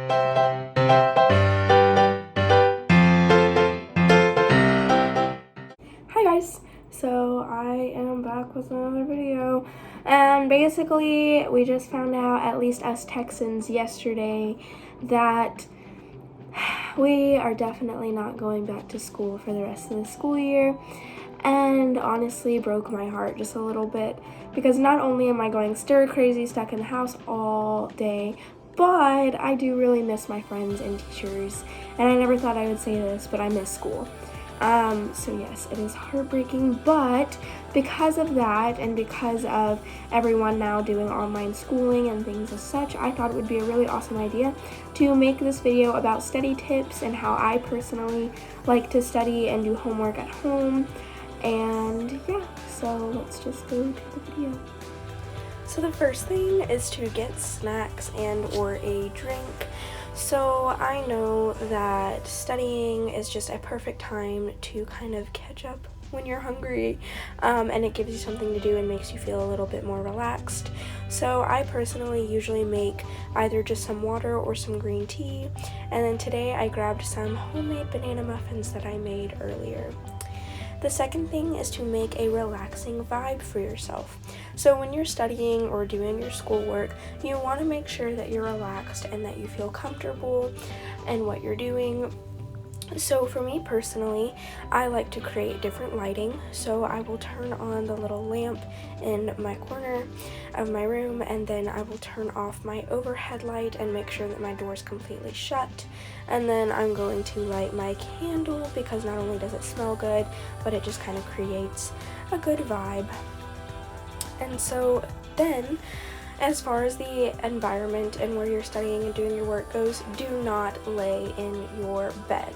Hi guys, so I am back with another video, and basically we just found out, at least us Texans, yesterday that we are definitely not going back to school for the rest of the school year, and honestly broke my heart just a little bit, because not only am I going stir crazy stuck in the house all day, but I do really miss my friends and teachers, and I never thought I would say this, but I miss school. So yes, it is heartbreaking, but because of that and because of everyone now doing online schooling and things as such, I thought it would be a really awesome idea to make this video about study tips and how I personally like to study and do homework at home. And yeah, so let's just go to the video. So the first thing is to get snacks and or a drink. So I know that studying is just a perfect time to kind of catch up when you're hungry, and it gives you something to do and makes you feel a little bit more relaxed. So I personally usually make either just some water or some green tea, and then today I grabbed some homemade banana muffins that I made earlier. The second thing is to make a relaxing vibe for yourself. So when you're studying or doing your schoolwork, you want to make sure that you're relaxed and that you feel comfortable in what you're doing. So for me personally, I like to create different lighting. So I will turn on the little lamp in my corner of my room, and then I will turn off my overhead light and make sure that my door is completely shut. And then I'm going to light my candle, because not only does it smell good, but it just kind of creates a good vibe. And so then, as far as the environment and where you're studying and doing your work goes, do not lay in your bed,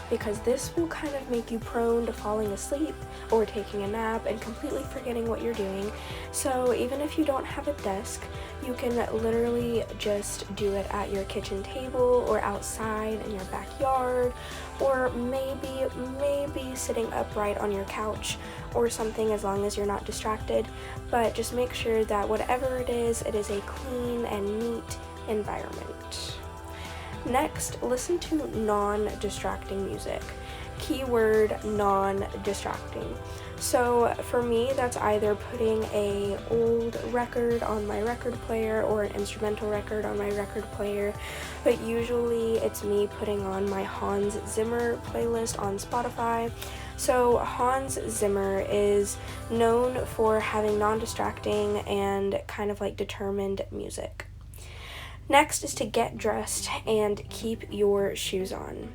because this will kind of make you prone to falling asleep or taking a nap and completely forgetting what you're doing. So even if you don't have a desk, you can literally just do it at your kitchen table or outside in your backyard, or maybe sitting upright on your couch or something, as long as you're not distracted. But just make sure that whatever it is a clean and neat environment. Next, listen to non-distracting music. Keyword non-distracting. So for me, that's either putting a old record on my record player or an instrumental record on my record player, but usually it's me putting on my Hans Zimmer playlist on Spotify. So Hans Zimmer is known for having non-distracting and kind of like determined music. Next is to get dressed and keep your shoes on.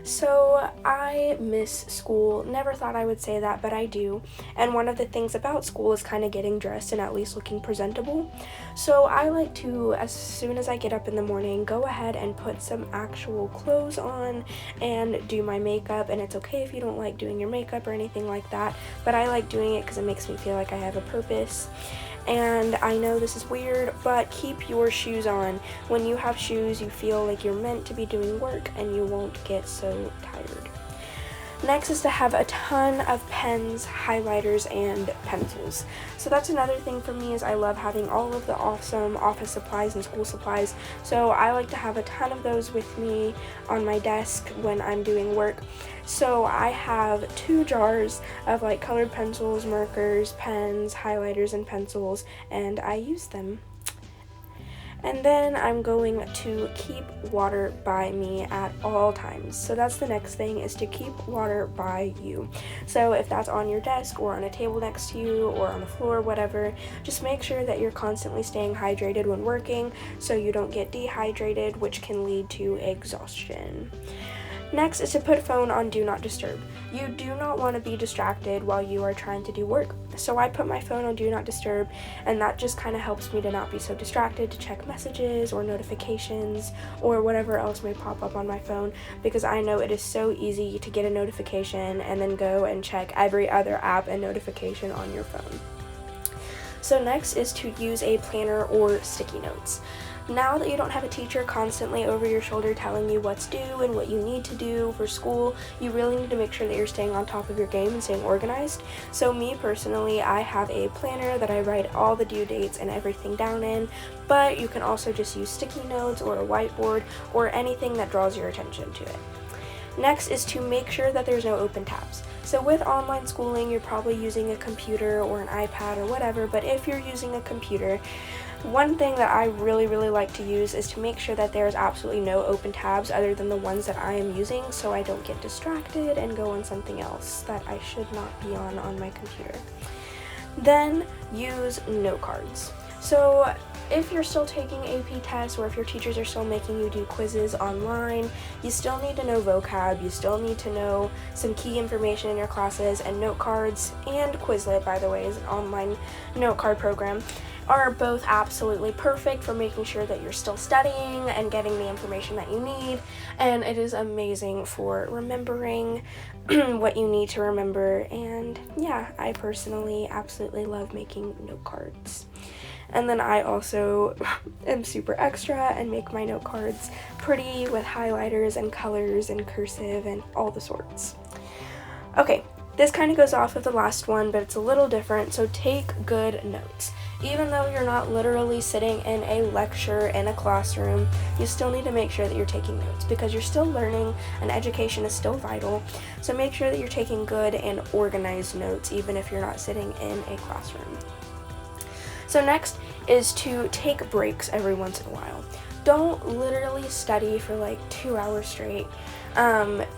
So I miss school. Never thought I would say that, but I do. And one of the things about school is kind of getting dressed and at least looking presentable. So I like to, as soon as I get up in the morning, go ahead and put some actual clothes on and do my makeup. And it's okay if you don't like doing your makeup or anything like that, but I like doing it because it makes me feel like I have a purpose. And I know this is weird, but keep your shoes on. When you have shoes, you feel like you're meant to be doing work and you won't get so tired. Next is to have a ton of pens, highlighters, and pencils. So that's another thing for me, is I love having all of the awesome office supplies and school supplies. So I like to have a ton of those with me on my desk when I'm doing work. So I have 2 jars of like colored pencils, markers, pens, highlighters, and pencils, and I use them. And then I'm going to keep water by me at all times. So that's the next thing, is to keep water by you. So if that's on your desk or on a table next to you or on the floor, whatever, just make sure that you're constantly staying hydrated when working so you don't get dehydrated, which can lead to exhaustion. Next is to put phone on Do Not Disturb. You do not want to be distracted while you are trying to do work. So I put my phone on Do Not Disturb, and that just kind of helps me to not be so distracted to check messages or notifications or whatever else may pop up on my phone, because I know it is so easy to get a notification and then go and check every other app and notification on your phone. So next is to use a planner or sticky notes. Now that you don't have a teacher constantly over your shoulder telling you what's due and what you need to do for school, you really need to make sure that you're staying on top of your game and staying organized. So me personally, I have a planner that I write all the due dates and everything down in, but you can also just use sticky notes or a whiteboard or anything that draws your attention to it. Next is to make sure that there's no open tabs. So with online schooling, you're probably using a computer or an iPad or whatever, but if you're using a computer, one thing that I really like to use is to make sure that there's absolutely no open tabs other than the ones that I am using, so I don't get distracted and go on something else that I should not be on my computer. Then use note cards. So if you're still taking AP tests or if your teachers are still making you do quizzes online, you still need to know vocab, you still need to know some key information in your classes, and note cards and Quizlet, by the way, is an online note card program, are both absolutely perfect for making sure that you're still studying and getting the information that you need, and it is amazing for remembering what you need to remember. And yeah, I personally absolutely love making note cards. And then I also am super extra and make my note cards pretty with highlighters and colors and cursive and all the sorts. Okay, this kind of goes off of the last one, but it's a little different, so take good notes. Even though you're not literally sitting in a lecture in a classroom, you still need to make sure that you're taking notes because you're still learning and education is still vital. So make sure that you're taking good and organized notes even if you're not sitting in a classroom. So next is to take breaks every once in a while. Don't literally study for like 2 hours straight.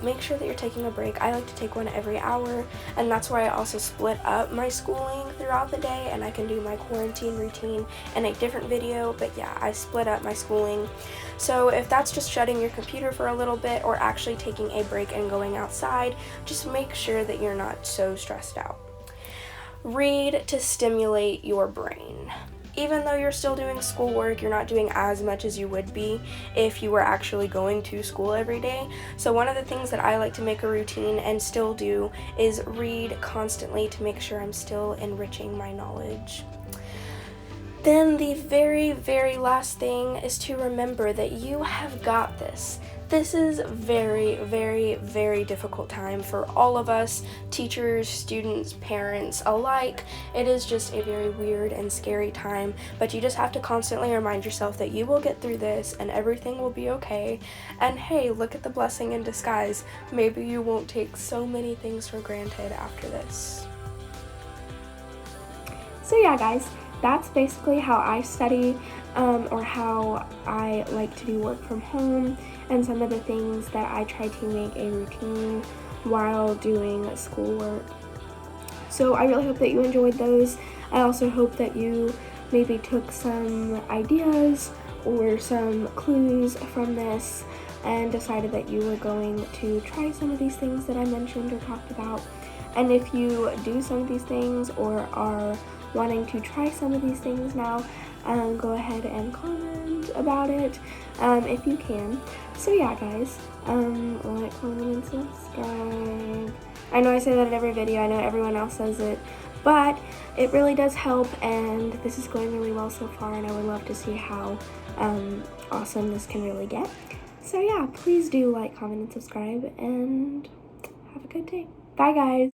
Make sure that you're taking a break. I like to take one every hour, and that's why I also split up my schooling throughout the day, and I can do my quarantine routine in a different video, but yeah, I split up my schooling. So if that's just shutting your computer for a little bit or actually taking a break and going outside, just make sure that you're not so stressed out. Read to stimulate your brain. Even though you're still doing schoolwork, you're not doing as much as you would be if you were actually going to school every day. So one of the things that I like to make a routine and still do is read constantly to make sure I'm still enriching my knowledge. Then the very last thing is to remember that you have got this. This is very difficult time for all of us, teachers, students, parents alike. It is just a very weird and scary time, but you just have to constantly remind yourself that you will get through this and everything will be okay. And hey, look at the blessing in disguise. Maybe you won't take so many things for granted after this. So yeah, guys, that's basically how I study, or how I like to do work from home, and some of the things that I try to make a routine while doing schoolwork. So I really hope that you enjoyed those. I also hope that you maybe took some ideas or some clues from this and decided that you were going to try some of these things that I mentioned or talked about. And if you do some of these things or are wanting to try some of these things now, go ahead and comment about it if you can. So yeah, guys, like, comment, and subscribe. I know I say that in every video, I know everyone else says it, but it really does help, and this is going really well so far, and I would love to see how awesome this can really get. So yeah, please do like, comment, and subscribe, and have a good day. Bye, guys.